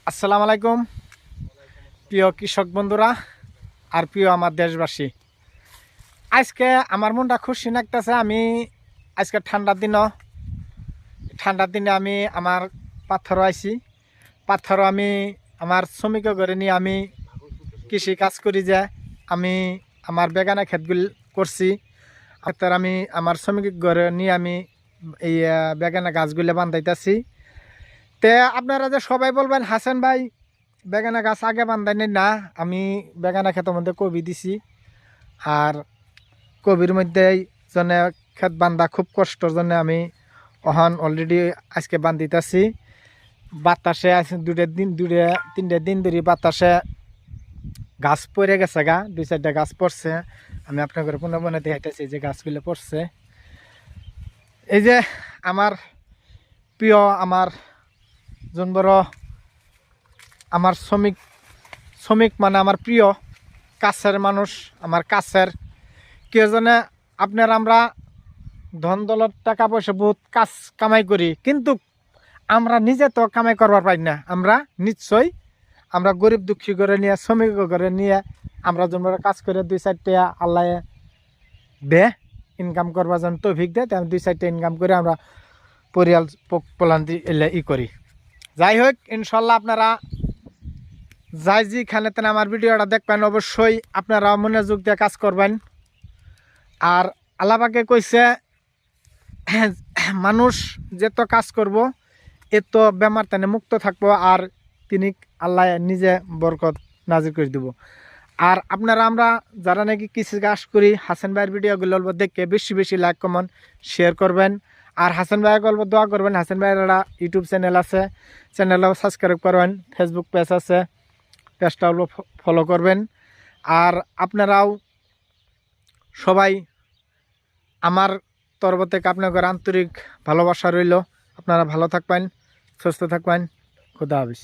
আসসালামু আলাইকুম প্রিয় কৃষক বন্ধুরা আর প্রিয় আমার দেশবাসী। আজকে আমার মনটা খুশি লাগতেছে। আমি আজকে ঠান্ডার দিনে আমি আমার পাথর আইছি। পাথর আমি আমার শ্রমিক ঘরে নিয়ে আমি কৃষি কাজ করি, যে আমি আমার বেগানা ক্ষেতগুলি করছি। তার আমি আমার শ্রমিক ঘরে নিয়ে আমি এই বেগানা গাছগুলো বান্ধাইতেছি। তে আপনারা যে সবাই বলবেন হাসান ভাই বেগানা গাছ আগে বান্ধাইনি না, আমি বেগানা ক্ষেতের মধ্যে কবি দিছি। আর কবির মধ্যে জন্য ক্ষেত বান্ধা খুব কষ্টর জন্য আমি অলরেডি আজকে বান্ধিতেছি। বাতাসে আছে তিনটে দিন ধরে বাতাসে গাছ পড়ে গেছে, দুই চারটা গাছ পড়ছে। আমি আপনাদের পুনঃ মনে দেখাইতেছি যে গাছগুলো পড়ছে। এই যে আমার প্রিয় আমার জন বড় আমার শ্রমিক মানে আমার প্রিয় কাছের মানুষ, আমার কাছের কেউ জনে আপনার আমরা ধন দৌলত টাকা পয়সা বহুত কাজ কামাই করি, কিন্তু আমরা নিজে তো কামাই করবার পারি না। আমরা নিশ্চয়ই আমরা গরিব দুঃখী করে নিয়ে শ্রমিক করে নিয়ে আমরা জন্য কাজ করে দুই চারটা আল্লাহ দে ইনকাম করবার জন্য তৌফিক দে, আমি দুই চারটা ইনকাম করে আমরা পরিয়াল পোলান ই করি। যাই হোক, ইনশাল্লাহ আপনারা যাই যেখানে তেন আমার ভিডিওটা দেখবেন, অবশ্যই আপনারা মনোযোগ দিয়ে কাজ করবেন। আর আল্লাহকে কইছে মানুষ যেত কাজ করব এত বেমার তেনে মুক্ত থাকবো, আর তিনি আল্লাহ নিজে বরকত নাজির করে দিব। আর আপনারা আমরা যারা নাকি কৃষি কাজ করি, হাসান ভাইয়ের ভিডিওগুলো দেখে বেশি বেশি লাইক কমেন্ট শেয়ার করবেন। আর হাসান ভাইয়ের গল্প দোয়া করবেন। হাসান ভাইয়ের একটা ইউটিউব চ্যানেল আছে, চ্যানেলও সাবস্ক্রাইব করবেন। ফেসবুক পেজ আছে, পেজটা ফলো করবেন। আর আপনারাও সবাই আমার তরফ থেকে আপনাদের আন্তরিক ভালোবাসা রইল। আপনারা ভালো থাকবেন, সুস্থ থাকবেন। খুদা হাফেজ।